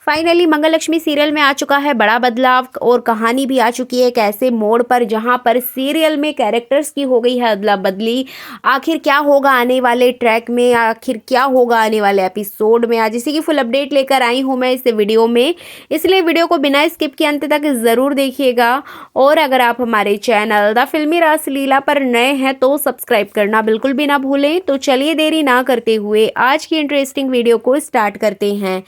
Finally मंगल Lakshmi serial में आ चुका है बड़ा बदलाव और कहानी भी आ चुकी है एक ऐसे मोड़ पर जहां पर सीरियल में कैरेक्टर्स की हो गई है अदला बदली। आखिर क्या होगा आने वाले ट्रैक में, आखिर क्या होगा आने वाले एपिसोड में, आज इसी की फुल अपडेट लेकर आई हूं मैं इस वीडियो में। इसलिए वीडियो को बिना स्किप के अंत तक ज़रूर देखिएगा। और अगर आप हमारे चैनल द फिल्मी रासलीला पर नए हैं तो सब्सक्राइब करना बिल्कुल भी ना भूलें। तो चलिए देरी ना करते हुए आज की इंटरेस्टिंग वीडियो को स्टार्ट करते हैं।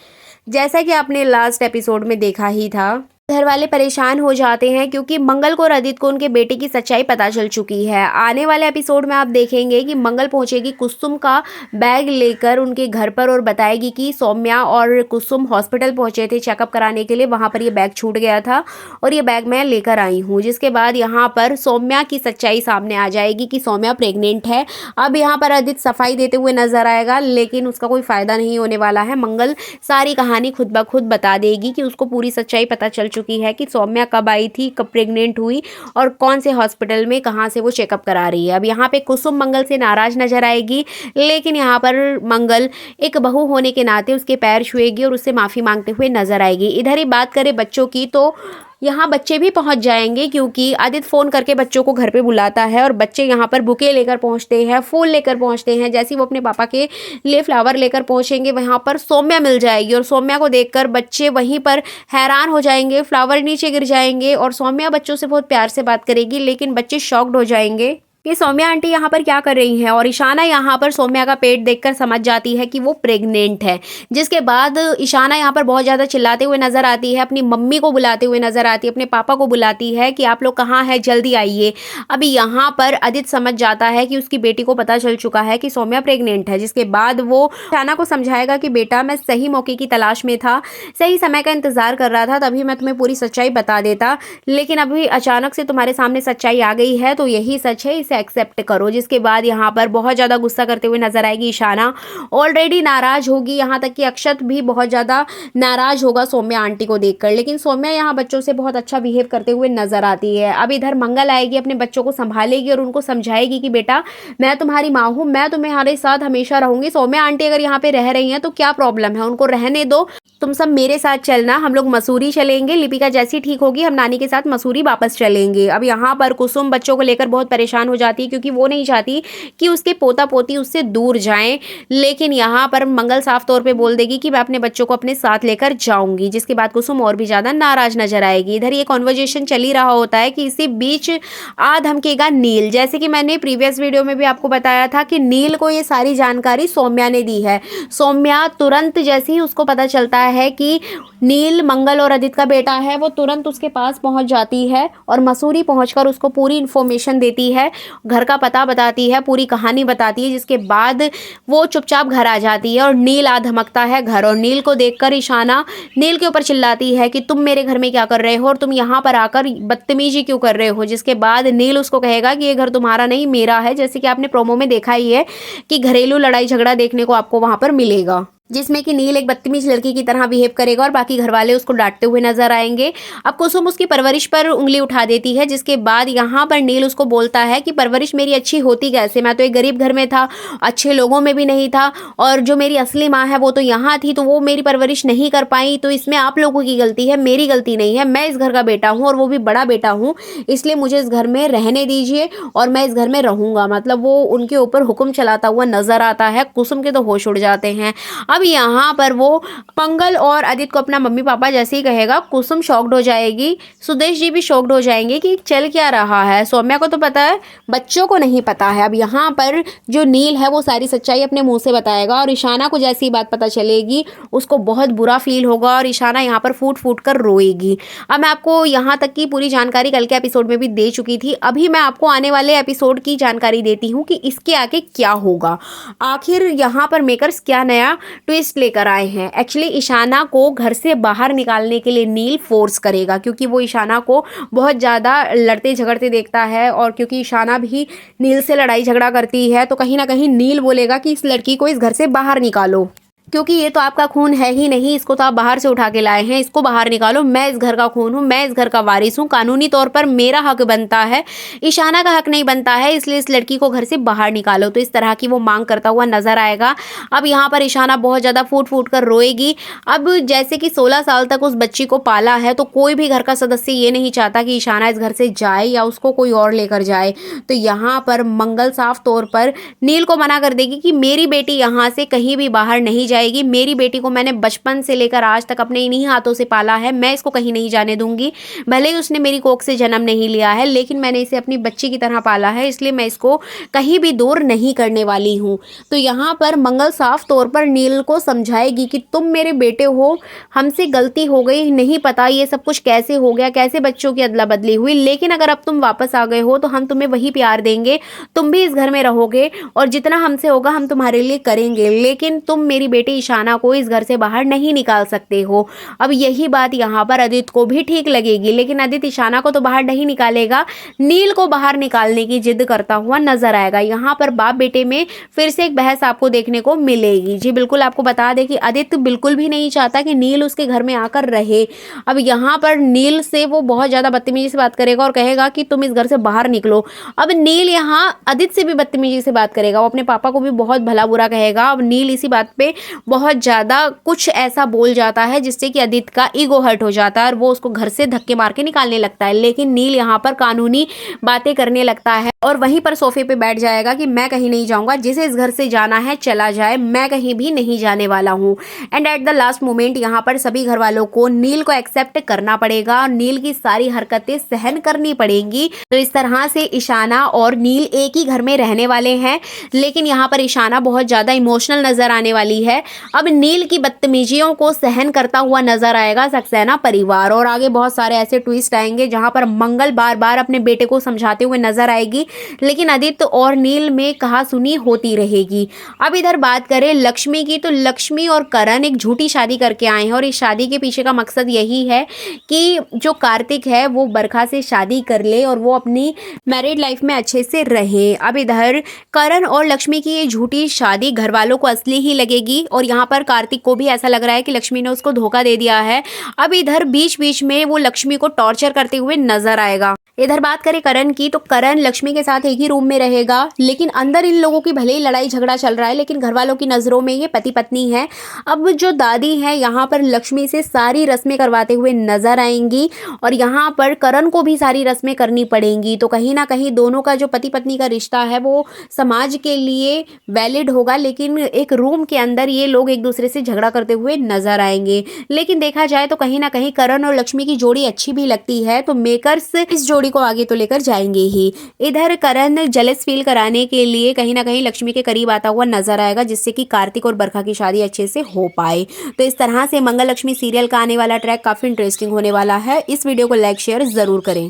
जैसा कि आपने लास्ट एपिसोड में देखा ही था, घर वाले परेशान हो जाते हैं क्योंकि मंगल को और आदित्य को उनके बेटे की सच्चाई पता चल चुकी है। आने वाले एपिसोड में आप देखेंगे कि मंगल पहुंचेगी कुसुम का बैग लेकर उनके घर पर और बताएगी कि सौम्या और कुसुम हॉस्पिटल पहुंचे थे चेकअप कराने के लिए, वहां पर ये बैग छूट गया था और ये बैग मैं लेकर आई हूँ। जिसके बाद यहाँ पर सौम्या की सच्चाई सामने आ जाएगी कि सौम्या प्रेग्नेंट है। अब यहाँ पर आदित्य सफाई देते हुए नजर आएगा, लेकिन उसका कोई फायदा नहीं होने वाला है। मंगल सारी कहानी खुद ब खुद बता देगी कि उसको पूरी सच्चाई पता चल चुकी है कि सौम्या कब आई थी, कब प्रेग्नेंट हुई और कौन से हॉस्पिटल में कहाँ से वो चेकअप करा रही है। अब यहाँ पे कुसुम मंगल से नाराज नजर आएगी, लेकिन यहाँ पर मंगल एक बहू होने के नाते उसके पैर छुएगी और उससे माफ़ी मांगते हुए नजर आएगी। इधर ही बात करें बच्चों की तो यहाँ बच्चे भी पहुँच जाएंगे क्योंकि आदित्य फ़ोन करके बच्चों को घर पे बुलाता है और बच्चे यहाँ पर बुके लेकर पहुँचते हैं, फूल लेकर पहुँचते हैं। जैसे ही वो अपने पापा के लिए फ्लावर लेकर पहुँचेंगे वहाँ पर सौम्या मिल जाएगी और सौम्या को देखकर बच्चे वहीं पर हैरान हो जाएंगे, फ्लावर नीचे गिर जाएंगे और सौम्या बच्चों से बहुत प्यार से बात करेगी, लेकिन बच्चे शॉक्ड हो जाएंगे कि सौम्या आंटी यहाँ पर क्या कर रही हैं। और ईशाना यहाँ पर सौम्या का पेट देखकर समझ जाती है कि वो प्रेग्नेंट है। जिसके बाद ईशाना यहाँ पर बहुत ज़्यादा चिल्लाते हुए नजर आती है, अपनी मम्मी को बुलाते हुए नजर आती है, अपने पापा को बुलाती है कि आप लोग कहाँ हैं, जल्दी आइए। अभी यहाँ पर आदित्य समझ जाता है कि उसकी बेटी को पता चल चुका है कि सौम्या प्रेग्नेंट है। जिसके बाद वो ईशाना को समझाएगा कि बेटा मैं सही मौके की तलाश में था, सही समय का इंतजार कर रहा था, तभी मैं तुम्हें पूरी सच्चाई बता देता, लेकिन अभी अचानक से तुम्हारे सामने सच्चाई आ गई है तो यही सच है, एक्सेप्ट करो। जिसके बाद यहाँ पर बहुत ज़्यादा गुस्सा करते हुए नजर आएगी ईशाना, ऑलरेडी नाराज होगी, यहाँ तक कि अक्षत भी बहुत ज़्यादा नाराज होगा सौम्या आंटी को देखकर। लेकिन सौम्या यहाँ बच्चों से बहुत अच्छा बिहेव करते हुए नजर आती है। अब इधर मंगल आएगी, अपने बच्चों को संभालेगी और उनको समझाएगी कि बेटा मैं तुम्हारी माँ हूँ, मैं तुम्हारे साथ हमेशा रहूंगी। सौम्या आंटी अगर यहाँ पे रह रही हैं तो क्या प्रॉब्लम है, उनको रहने दो, तुम सब मेरे साथ चलना, हम लोग मसूरी चलेंगे, लिपिका जैसी ठीक होगी हम नानी के साथ मसूरी वापस चलेंगे। अब यहाँ पर कुसुम बच्चों को लेकर बहुत परेशान हो जाती है क्योंकि वो नहीं चाहती कि उसके पोता पोती उससे दूर जाएं, लेकिन यहाँ पर मंगल साफ तौर पे बोल देगी कि मैं अपने बच्चों को अपने साथ लेकर जाऊंगी। जिसके बाद कुसुम और भी ज़्यादा नाराज नजर आएगी। इधर ये कॉन्वर्जेशन चल ही रहा होता है कि इसी बीच आ धमकेगा नील। जैसे कि मैंने प्रीवियस वीडियो में भी आपको बताया था कि नील को ये सारी जानकारी सौम्या ने दी है। सौम्या तुरंत जैसे ही उसको पता चलता है कि नील मंगल और आदित्य का बेटा है, वो तुरंत उसके पास पहुंच जाती है और मसूरी पहुंचकर उसको पूरी इन्फॉर्मेशन देती है, घर का पता बताती है, पूरी कहानी बताती है। जिसके बाद वो चुपचाप घर आ जाती है और नील आ धमकता है घर, और नील को देखकर ईशाना नील के ऊपर चिल्लाती है कि तुम मेरे घर में क्या कर रहे हो और तुम यहाँ पर आकर बदतमीजी क्यों कर रहे हो। जिसके बाद नील उसको कहेगा कि ये घर तुम्हारा नहीं मेरा है। जैसे कि आपने प्रोमो में देखा ही है कि घरेलू लड़ाई झगड़ा देखने को आपको वहां पर मिलेगा, जिसमें कि नील एक बदतमीज लड़की की तरह बिहेव करेगा और बाकी घर वाले उसको डांटते हुए नजर आएंगे। अब कुसुम उसकी परवरिश पर उंगली उठा देती है। जिसके बाद यहाँ पर नील उसको बोलता है कि परवरिश मेरी अच्छी होती कैसे, मैं तो एक गरीब घर में था, अच्छे लोगों में भी नहीं था, और जो मेरी असली माँ है वो तो यहाँ थी, तो वो मेरी परवरिश नहीं कर पाई, तो इसमें आप लोगों की गलती है, मेरी गलती नहीं है। मैं इस घर का बेटा हूँ और वो भी बड़ा बेटा हूँ, इसलिए मुझे इस घर में रहने दीजिए और मैं इस घर में रहूँगा। मतलब वो उनके ऊपर हुक्म चलाता हुआ नजर आता है। कुसुम के तो होश उड़ जाते हैं। अब यहाँ पर वो मंगल और आदित्य को अपना मम्मी पापा जैसे ही कहेगा, कुसुम शॉक्ड हो जाएगी, सुदेश जी भी शॉक्ड हो जाएंगे कि चल क्या रहा है। सौम्या को तो पता है, बच्चों को नहीं पता है। अब यहाँ पर जो नील है वो सारी सच्चाई अपने मुंह से बताएगा और ईशाना को जैसी ही बात पता चलेगी उसको बहुत बुरा फील होगा और ईशाना यहाँ पर फूट फूट कर रोएगी। अब मैं आपको यहाँ तक की पूरी जानकारी कल के एपिसोड में भी दे चुकी थी, अभी मैं आपको आने वाले एपिसोड की जानकारी देती हूँ कि इसके आगे क्या होगा। आखिर यहाँ पर मेकर्स क्या नया ट्विस्ट लेकर आए हैं। एक्चुअली ईशाना को घर से बाहर निकालने के लिए नील फोर्स करेगा क्योंकि वो ईशाना को बहुत ज़्यादा लड़ते झगड़ते देखता है, और क्योंकि ईशाना भी नील से लड़ाई झगड़ा करती है तो कहीं ना कहीं नील बोलेगा कि इस लड़की को इस घर से बाहर निकालो। क्योंकि ये तो आपका खून है ही नहीं, इसको तो आप बाहर से उठा के लाए हैं, इसको बाहर निकालो, मैं इस घर का खून हूँ, मैं इस घर का वारिस हूँ, कानूनी तौर पर मेरा हक बनता है, ईशाना का हक नहीं बनता है, इसलिए इस लड़की को घर से बाहर निकालो। तो इस तरह की वो मांग करता हुआ नजर आएगा। अब यहाँ पर ईशाना बहुत ज़्यादा फूट फूट कर रोएगी। अब जैसे कि 16 साल तक उस बच्ची को पाला है, तो कोई भी घर का सदस्य ये नहीं चाहता कि ईशाना इस घर से जाए या उसको कोई और लेकर जाए। तो यहाँ पर मंगल साफ तौर पर नील को मना कर देगी कि मेरी बेटी यहाँ से कहीं भी बाहर नहीं जाएगी, मेरी बेटी को मैंने बचपन से लेकर आज तक अपने इन्हीं हाथों से पाला है, मैं इसको कहीं नहीं जाने दूंगी। भले ही उसने मेरी कोख से जन्म नहीं लिया है, लेकिन मैंने इसे अपनी बच्ची की तरह पाला है, इसलिए मैं इसको कहीं भी दूर नहीं करने वाली हूँ। तो यहाँ पर मंगल साफ तौर पर नील को समझाएगी कि तुम मेरे बेटे हो, हमसे गलती हो गई, नहीं पता ये सब कुछ कैसे हो गया, कैसे बच्चों की अदला बदली हुई, लेकिन अगर अब तुम वापस आ गए हो तो हम तुम्हें वही प्यार देंगे, तुम भी इस घर में रहोगे और जितना हमसे होगा हम तुम्हारे लिए करेंगे, लेकिन तुम मेरी बेटी ईशाना को इस घर से बाहर नहीं निकाल सकते हो। अब यही बात यहाँ पर आदित्य को भी ठीक लगेगी, लेकिन आदित्य ईशाना को तो बाहर नहीं निकालेगा, नील को बाहर निकालने की जिद करता हुआ नजर आएगा। यहाँ पर बाप बेटे में फिर से एक बहस आपको देखने को मिलेगी। जी बिल्कुल, आपको बता दें कि आदित्य बिल्कुल भी नहीं चाहता कि नील उसके घर में आकर रहे। अब यहाँ पर नील से वो बहुत ज़्यादा बदतमीजी से बात करेगा और कहेगा कि तुम इस घर से बाहर निकलो। अब नील यहाँ आदित्य से भी बदतमीजी से बात करेगा, वो अपने पापा को भी बहुत भला बुरा कहेगा। अब नील इसी बात पे बहुत ज़्यादा कुछ ऐसा बोल जाता है जिससे कि आदित्य का ईगो हर्ट हो जाता है और वो उसको घर से धक्के मार के निकालने लगता है। लेकिन नील यहाँ पर कानूनी बातें करने लगता है और वहीं पर सोफे पे बैठ जाएगा कि मैं कहीं नहीं जाऊंगा, जिसे इस घर से जाना है चला जाए, मैं कहीं भी नहीं जाने वाला हूँ। And at the last moment यहाँ पर सभी घर वालों को नील को एक्सेप्ट करना पड़ेगा और नील की सारी हरकतें सहन करनी पड़ेंगी। तो इस तरह से ईशाना और नील एक ही घर में रहने वाले हैं, लेकिन यहाँ पर ईशाना बहुत ज़्यादा इमोशनल नजर आने वाली है। अब नील की बदतमीजियों को सहन करता हुआ नजर आएगा सक्सेना परिवार और आगे बहुत सारे ऐसे ट्विस्ट आएंगे जहाँ पर मंगल बार बार अपने बेटे को समझाते हुए नजर आएगी, लेकिन आदित्य और नील में कहा सुनी होती रहेगी। अब इधर बात करें लक्ष्मी की, तो लक्ष्मी और करण एक झूठी शादी करके आए हैं और इस शादी के पीछे का मकसद यही है कि जो कार्तिक है वो बरखा से शादी कर ले और वो अपनी मैरिड लाइफ में अच्छे से रहे। अब इधर करण और लक्ष्मी की ये झूठी शादी घर वालों को असली ही लगेगी और यहाँ पर कार्तिक को भी ऐसा लग रहा है कि लक्ष्मी ने उसको धोखा दे दिया है। अब इधर बीच बीच में वो लक्ष्मी को टॉर्चर करते हुए नजर आएगा। इधर बात करें करण की, तो करण लक्ष्मी के साथ एक ही रूम में रहेगा, लेकिन अंदर इन लोगों की भले ही लड़ाई झगड़ा चल रहा है, लेकिन घर वालों की नज़रों में ये पति पत्नी है। अब जो दादी है यहाँ पर लक्ष्मी से सारी रस्में करवाते हुए नजर आएंगी और यहाँ पर करण को भी सारी रस्में करनी पड़ेंगी। तो कहीं ना कहीं दोनों का जो पति पत्नी का रिश्ता है वो समाज के लिए वैलिड होगा, लेकिन एक रूम के अंदर ये लोग एक दूसरे से झगड़ा करते हुए नजर आएंगे। लेकिन देखा जाए तो कहीं ना कहीं करण और लक्ष्मी की जोड़ी अच्छी भी लगती है, तो मेकर्स इस जोड़ी को आगे तो लेकर जाएंगे ही। इधर करण जेलस फील कराने के लिए कहीं ना कहीं लक्ष्मी के करीब आता हुआ नजर आएगा, जिससे कि कार्तिक और बरखा की शादी अच्छे से हो पाए। तो इस तरह से मंगल लक्ष्मी सीरियल का आने वाला ट्रैक काफी इंटरेस्टिंग होने वाला है। इस वीडियो को लाइक शेयर जरूर करें।